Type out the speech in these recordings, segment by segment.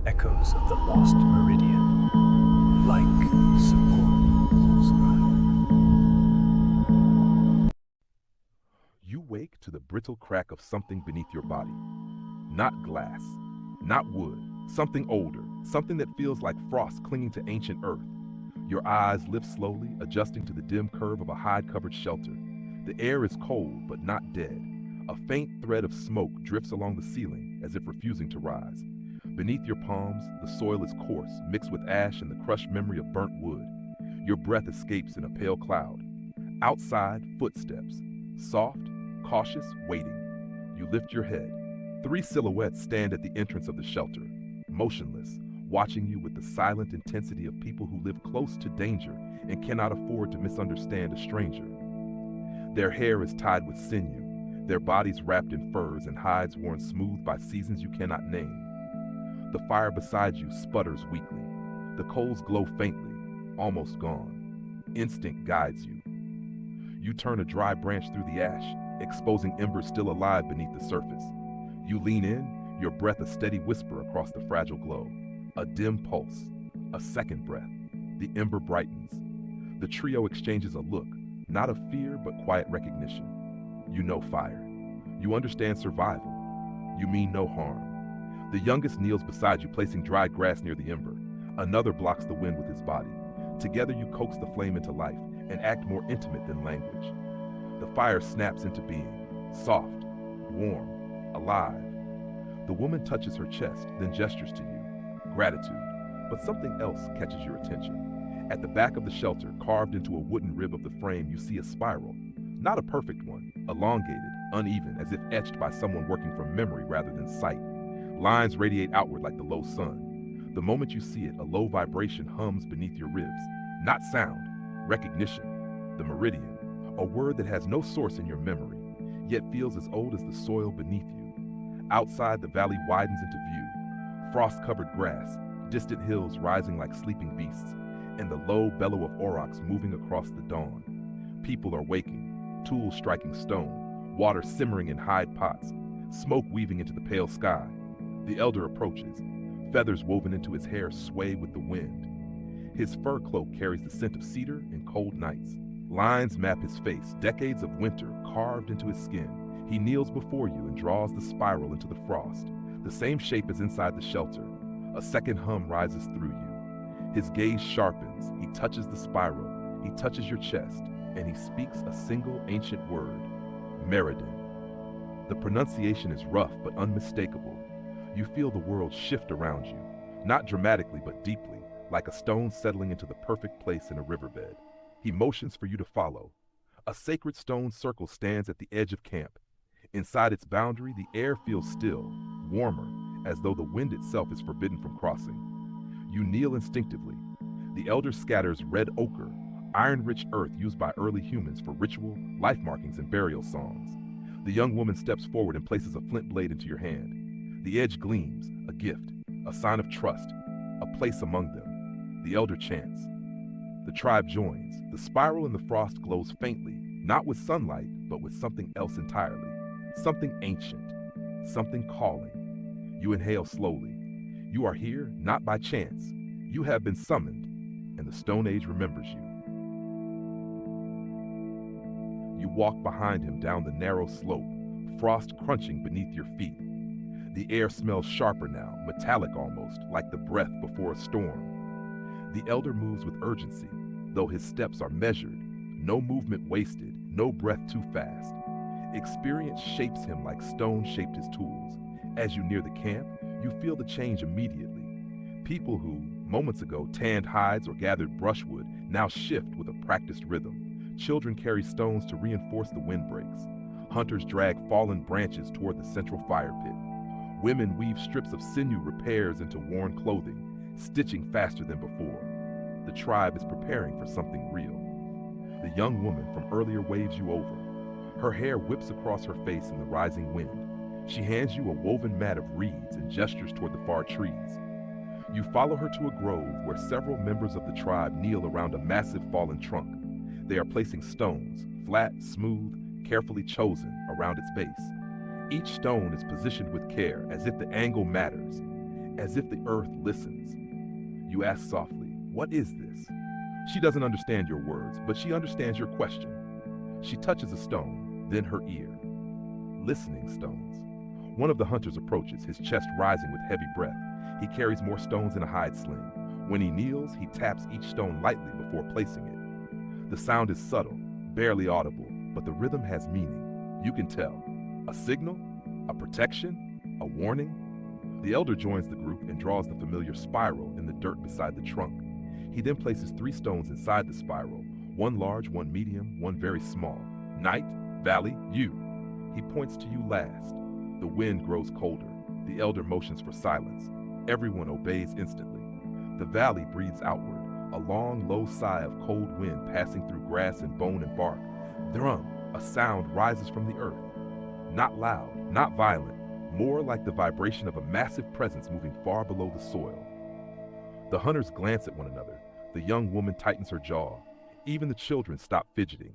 Echoes of the lost Meridian, like supports. You wake to the brittle crack of something beneath your body. Not glass, not wood, something older, something that feels like frost clinging to ancient earth. Your eyes lift slowly, adjusting to the dim curve of a hide-covered shelter. The air is cold, but not dead. A faint thread of smoke drifts along the ceiling, as if refusing to rise. Beneath your palms, the soil is coarse, mixed with ash and the crushed memory of burnt wood. Your breath escapes in a pale cloud. Outside, footsteps. Soft, cautious, waiting. You lift your head. Three silhouettes stand at the entrance of the shelter, motionless, watching you with the silent intensity of people who live close to danger and cannot afford to misunderstand a stranger. Their hair is tied with sinew, their bodies wrapped in furs and hides worn smooth by seasons you cannot name. The fire beside you sputters weakly. The coals glow faintly, almost gone. Instinct guides you. You turn a dry branch through the ash, exposing embers still alive beneath the surface. You lean in, your breath a steady whisper across the fragile glow. A dim pulse, a second breath. The ember brightens. The trio exchanges a look, not of fear but quiet recognition. You know fire. You understand survival. You mean no harm. The youngest kneels beside you, placing dry grass near the ember. Another blocks the wind with his body. Together you coax the flame into life and act more intimate than language. The fire snaps into being, soft, warm, alive. The woman touches her chest, then gestures to you. Gratitude. But something else catches your attention. At the back of the shelter, carved into a wooden rib of the frame, you see a spiral. Not a perfect one, elongated, uneven, as if etched by someone working from memory rather than sight. Lines radiate outward like the low sun. The moment you see it, a low vibration hums beneath your ribs. Not sound, recognition. The Meridian, a word that has no source in your memory, yet feels as old as the soil beneath you. Outside, the valley widens into view. Frost-covered grass, distant hills rising like sleeping beasts, and the low bellow of aurochs moving across the dawn. People are waking, tools striking stone, water simmering in hide pots, smoke weaving into the pale sky. The elder approaches. Feathers woven into his hair sway with the wind. His fur cloak carries the scent of cedar and cold nights. Lines map his face, decades of winter carved into his skin. He kneels before you and draws the spiral into the frost, the same shape as inside the shelter. A second hum rises through you. His gaze sharpens. He touches the spiral. He touches your chest, and he speaks a single ancient word, Meridian. The pronunciation is rough but unmistakable. You feel the world shift around you, not dramatically but deeply, like a stone settling into the perfect place in a riverbed. He motions for you to follow. A sacred stone circle stands at the edge of camp. Inside its boundary, the air feels still, warmer, as though the wind itself is forbidden from crossing. You kneel instinctively. The elder scatters red ochre, iron-rich earth used by early humans for ritual, life markings, and burial songs. The young woman steps forward and places a flint blade into your hand. The edge gleams, a gift, a sign of trust, a place among them. The elder chants. The tribe joins. The spiral in the frost glows faintly, not with sunlight, but with something else entirely. Something ancient, something calling. You inhale slowly. You are here, not by chance. You have been summoned, and the Stone Age remembers you. You walk behind him down the narrow slope, frost crunching beneath your feet. The air smells sharper now, metallic almost, like the breath before a storm. The elder moves with urgency, though his steps are measured, no movement wasted, no breath too fast. Experience shapes him like stone shaped his tools. As you near the camp, you feel the change immediately. People who, moments ago, tanned hides or gathered brushwood now shift with a practiced rhythm. Children carry stones to reinforce the windbreaks. Hunters drag fallen branches toward the central fire pit. Women weave strips of sinew repairs into worn clothing, stitching faster than before. The tribe is preparing for something real. The young woman from earlier waves you over. Her hair whips across her face in the rising wind. She hands you a woven mat of reeds and gestures toward the far trees. You follow her to a grove where several members of the tribe kneel around a massive fallen trunk. They are placing stones, flat, smooth, carefully chosen, around its base. Each stone is positioned with care, as if the angle matters. as if the earth listens. You ask softly, "What is this?" She doesn't understand your words, but she understands your question. She touches a stone, then her ear. Listening stones. One of the hunters approaches, his chest rising with heavy breath. He carries more stones in a hide sling. When he kneels, he taps each stone lightly before placing it. The sound is subtle, barely audible, but the rhythm has meaning. You can tell. A signal? A protection? A warning? The elder joins the group and draws the familiar spiral in the dirt beside the trunk. He then places 3 stones inside the spiral, one large, one medium, one very small. Night, valley, you. He points to you last. The wind grows colder. The elder motions for silence. Everyone obeys instantly. The valley breathes outward, a long, low sigh of cold wind passing through grass and bone and bark. Drum, a sound rises from the earth. Not loud, not violent, more like the vibration of a massive presence moving far below the soil. The hunters glance at one another. The young woman tightens her jaw. Even the children stop fidgeting.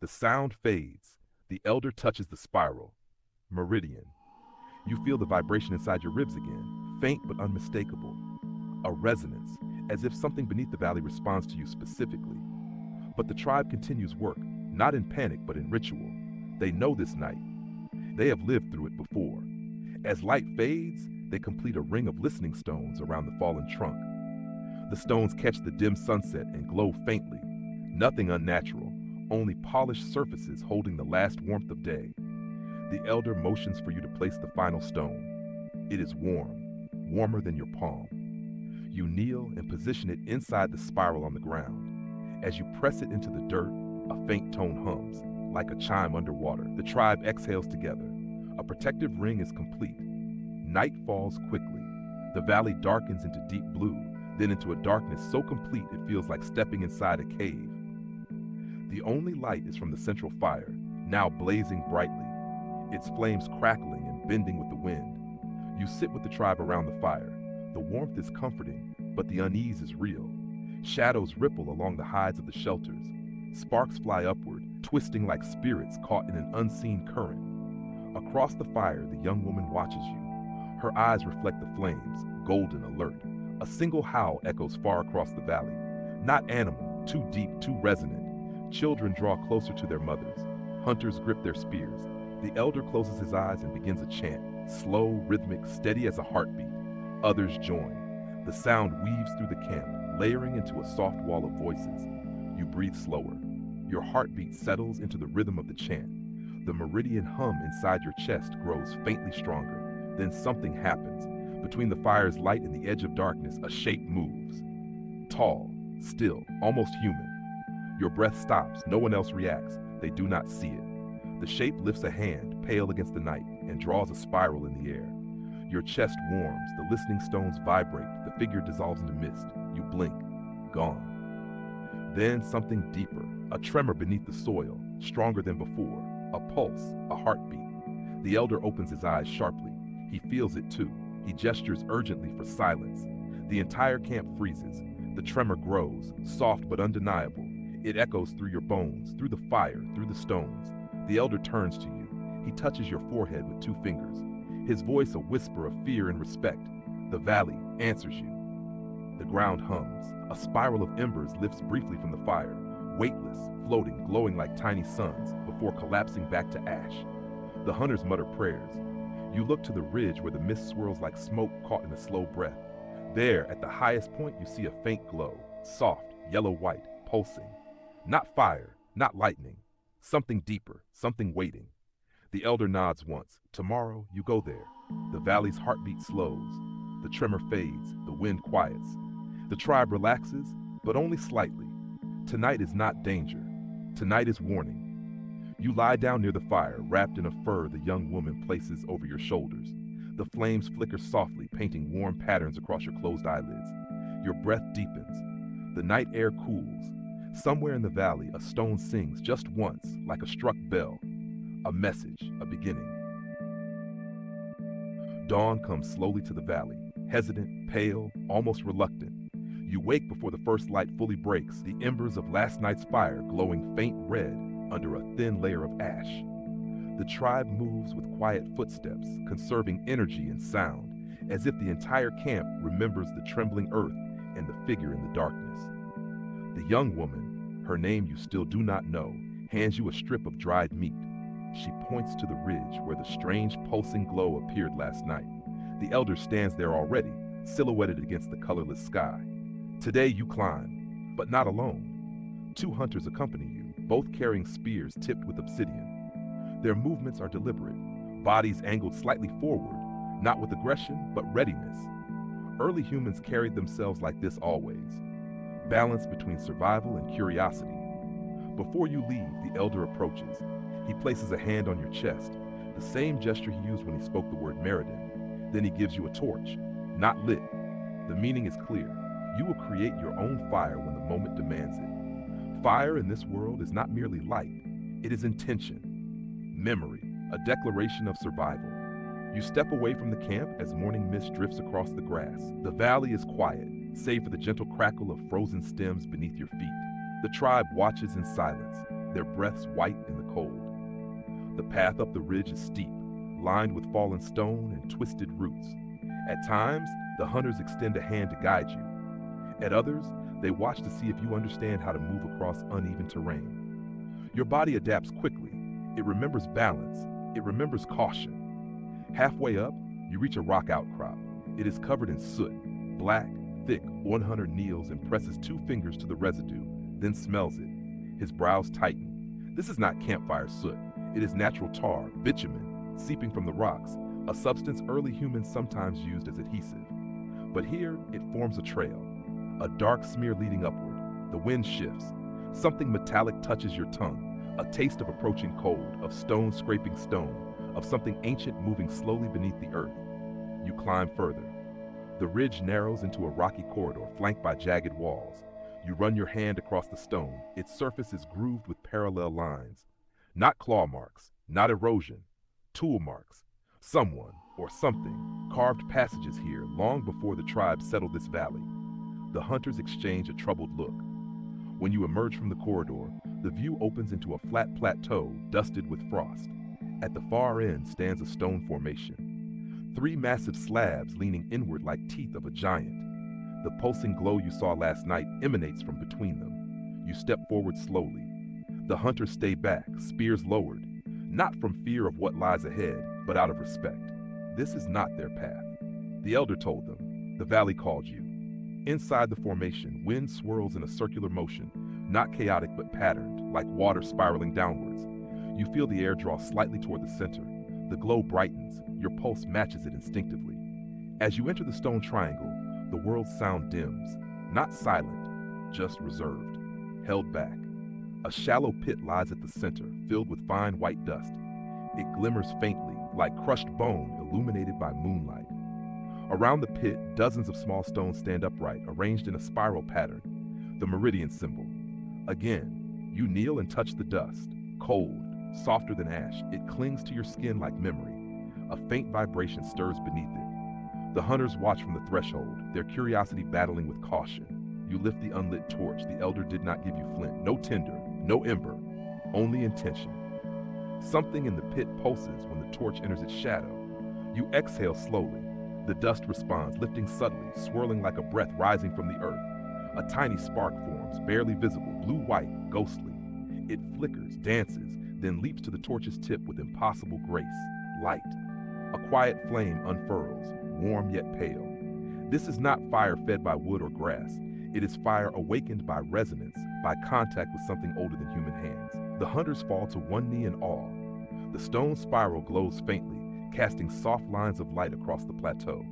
The sound fades. The elder touches the spiral. Meridian. You feel the vibration inside your ribs again, faint but unmistakable. A resonance, as if something beneath the valley responds to you specifically. But the tribe continues work, not in panic but in ritual. They know this night. They have lived through it before. As light fades, they complete a ring of listening stones around the fallen trunk. The stones catch the dim sunset and glow faintly. Nothing unnatural, only polished surfaces holding the last warmth of day. The elder motions for you to place the final stone. It is warm, warmer than your palm. You kneel and position it inside the spiral on the ground. As you press it into the dirt, a faint tone hums, like a chime underwater. The tribe exhales together. A protective ring is complete. Night falls quickly. The valley darkens into deep blue, then into a darkness so complete it feels like stepping inside a cave. The only light is from the central fire, now blazing brightly, its flames crackling and bending with the wind. You sit with the tribe around the fire. The warmth is comforting, but the unease is real. Shadows ripple along the hides of the shelters. Sparks fly upward, twisting like spirits caught in an unseen current. Across the fire, the young woman watches you. Her eyes reflect the flames, golden alert. A single howl echoes far across the valley. Not animal, too deep, too resonant. Children draw closer to their mothers. Hunters grip their spears. The elder closes his eyes and begins a chant, slow, rhythmic, steady as a heartbeat. Others join. The sound weaves through the camp, layering into a soft wall of voices. You breathe slower. Your heartbeat settles into the rhythm of the chant. The meridian hum inside your chest grows faintly stronger. Then something happens. Between the fire's light and the edge of darkness, a shape moves. Tall, still, almost human. Your breath stops. No one else reacts. They do not see it. The shape lifts a hand, pale against the night, and draws a spiral in the air. Your chest warms. The listening stones vibrate. The figure dissolves into mist. You blink. Gone. Then something deeper. A tremor beneath the soil, stronger than before. A pulse, a heartbeat. The elder opens his eyes sharply. He feels it too. He gestures urgently for silence. The entire camp freezes. The tremor grows, soft but undeniable. It echoes through your bones, through the fire, through the stones. The elder turns to you. He touches your forehead with 2 fingers. His voice a whisper of fear and respect. The valley answers you. The ground hums. A spiral of embers lifts briefly from the fire, weightless, floating, glowing like tiny suns, before collapsing back to ash. The hunters mutter prayers. You look to the ridge where the mist swirls like smoke caught in a slow breath. There, at the highest point, you see a faint glow, soft, yellow-white, pulsing. Not fire, not lightning. Something deeper, something waiting. The elder nods once. Tomorrow, you go there. The valley's heartbeat slows. The tremor fades. The wind quiets. The tribe relaxes, but only slightly. Tonight is not danger. Tonight is warning. You lie down near the fire, wrapped in a fur the young woman places over your shoulders. The flames flicker softly, painting warm patterns across your closed eyelids. Your breath deepens. The night air cools. Somewhere in the valley, a stone sings just once, like a struck bell. A message, a beginning. Dawn comes slowly to the valley, hesitant, pale, almost reluctant. You wake before the first light fully breaks, the embers of last night's fire glowing faint red under a thin layer of ash. The tribe moves with quiet footsteps, conserving energy and sound. as if the entire camp remembers the trembling earth and the figure in the darkness. The young woman, her name you still do not know, hands you a strip of dried meat. She points to the ridge where the strange pulsing glow appeared last night. The elder stands there already, silhouetted against the colorless sky. Today you climb, but not alone. 2 hunters accompany you, both carrying spears tipped with obsidian. Their movements are deliberate, bodies angled slightly forward, not with aggression, but readiness. Early humans carried themselves like this always, balanced between survival and curiosity. Before you leave, the elder approaches. He places a hand on your chest, the same gesture he used when he spoke the word Meridian. Then he gives you a torch, not lit. The meaning is clear. You will create your own fire when the moment demands it. Fire in this world is not merely light, it is intention, memory, a declaration of survival. You step away from the camp as morning mist drifts across the grass. The valley is quiet, save for the gentle crackle of frozen stems beneath your feet. The tribe watches in silence, their breaths white in the cold. The path up the ridge is steep, lined with fallen stone and twisted roots. At times, the hunters extend a hand to guide you. At others, they watch to see if you understand how to move across uneven terrain. Your body adapts quickly. It remembers balance. It remembers caution. Halfway up, you reach a rock outcrop. It is covered in soot, black, thick. One hunter kneels and presses 2 fingers to the residue, then smells it. His brows tighten. This is not campfire soot. It is natural tar, bitumen, seeping from the rocks, a substance early humans sometimes used as adhesive. But here, it forms a trail, a dark smear leading upward. The wind shifts. Something metallic touches your tongue, a taste of approaching cold, of stone scraping stone, of something ancient moving slowly beneath the earth. You climb further. The ridge narrows into a rocky corridor flanked by jagged walls. You run your hand across the stone. Its surface is grooved with parallel lines. Not claw marks, not erosion, tool marks. Someone, or something, carved passages here long before the tribe settled this valley. The hunters exchange a troubled look. When you emerge from the corridor, the view opens into a flat plateau dusted with frost. At the far end stands a stone formation. 3 massive slabs leaning inward like teeth of a giant. The pulsing glow you saw last night emanates from between them. You step forward slowly. The hunters stay back, spears lowered, not from fear of what lies ahead, but out of respect. This is not their path. The elder told them. The valley called you. Inside the formation, wind swirls in a circular motion, not chaotic but patterned, like water spiraling downwards. You feel the air draw slightly toward the center. The glow brightens. Your pulse matches it instinctively. As you enter the stone triangle, the world's sound dims, not silent, just reserved, held back. A shallow pit lies at the center, filled with fine white dust. It glimmers faintly, like crushed bone illuminated by moonlight. Around the pit, dozens of small stones stand upright, arranged in a spiral pattern, the Meridian symbol. Again, you kneel and touch the dust, cold, softer than ash. It clings to your skin like memory. A faint vibration stirs beneath it. The hunters watch from the threshold, their curiosity battling with caution. You lift the unlit torch. The elder did not give you flint, no tinder, no ember, only intention. Something in the pit pulses when the torch enters its shadow. You exhale slowly. The dust responds, lifting subtly, swirling like a breath rising from the earth. A tiny spark forms, barely visible, blue-white, ghostly. It flickers, dances, then leaps to the torch's tip with impossible grace. Light. A quiet flame unfurls, warm yet pale. This is not fire fed by wood or grass. It is fire awakened by resonance, by contact with something older than human hands. The hunters fall to one knee in awe. The stone spiral glows faintly, casting soft lines of light across the plateau.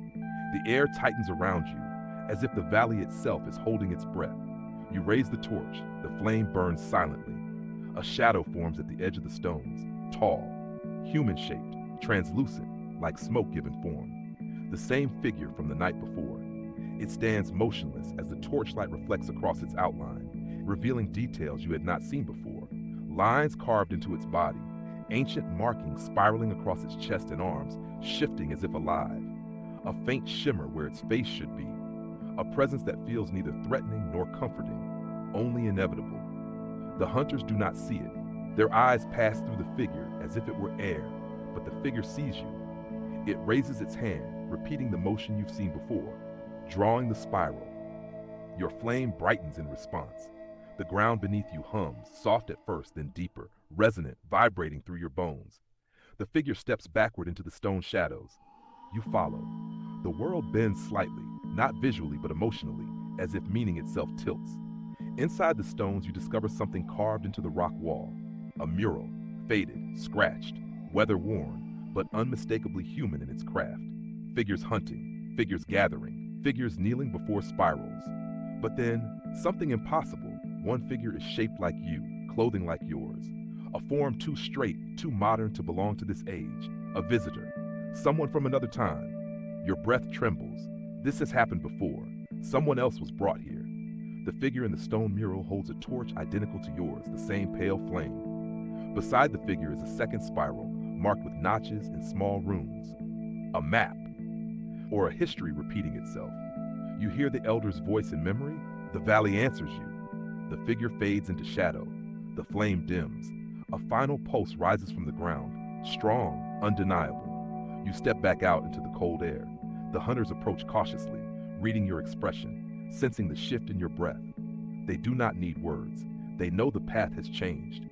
The air tightens around you, as if the valley itself is holding its breath. You raise the torch. The flame burns silently. A shadow forms at the edge of the stones, tall, human-shaped, translucent, like smoke given form. The same figure from the night before. It stands motionless as the torchlight reflects across its outline, revealing details you had not seen before. Lines carved into its body, ancient markings spiraling across its chest and arms, shifting as if alive. A faint shimmer where its face should be. A presence that feels neither threatening nor comforting, only inevitable. The hunters do not see it. Their eyes pass through the figure as if it were air, but the figure sees you. It raises its hand, repeating the motion you've seen before, drawing the spiral. Your flame brightens in response. The ground beneath you hums, soft at first, then deeper, resonant, vibrating through your bones. The figure steps backward into the stone shadows. You follow. The world bends slightly, not visually but emotionally, as if meaning itself tilts. Inside the stones, you discover something carved into the rock wall. A mural, faded, scratched, weather-worn, but unmistakably human in its craft. Figures hunting, figures gathering, figures kneeling before spirals. But then, something impossible. One figure is shaped like you, clothing like yours. A form too straight, too modern to belong to this age. A visitor. Someone from another time. Your breath trembles. This has happened before. Someone else was brought here. The figure in the stone mural holds a torch identical to yours, the same pale flame. Beside the figure is a second spiral, marked with notches and small runes. A map, or a history repeating itself. You hear the elder's voice in memory. The valley answers you. The figure fades into shadow. The flame dims. A final pulse rises from the ground, strong, undeniable. You step back out into the cold air. The hunters approach cautiously, reading your expression, sensing the shift in your breath. They do not need words. They know the path has changed.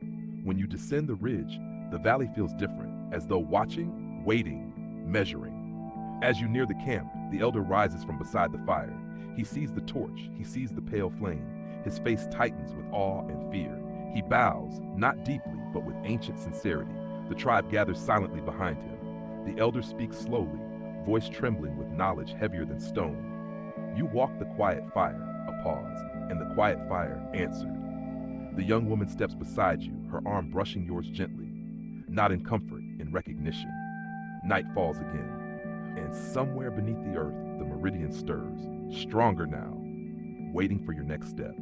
When you descend the ridge, the valley feels different, as though watching, waiting, measuring. As you near the camp, the elder rises from beside the fire. He sees the torch. He sees the pale flame. His face tightens with awe and fear. He bows, not deeply, but with ancient sincerity. The tribe gathers silently behind him. The elder speaks slowly, voice trembling with knowledge heavier than stone. You walk the quiet fire, a pause, and the quiet fire answered. The young woman steps beside you, her arm brushing yours gently, not in comfort, in recognition. Night falls again, and somewhere beneath the earth, the Meridian stirs, stronger now, waiting for your next step.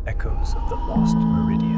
Echoes of the lost Meridian.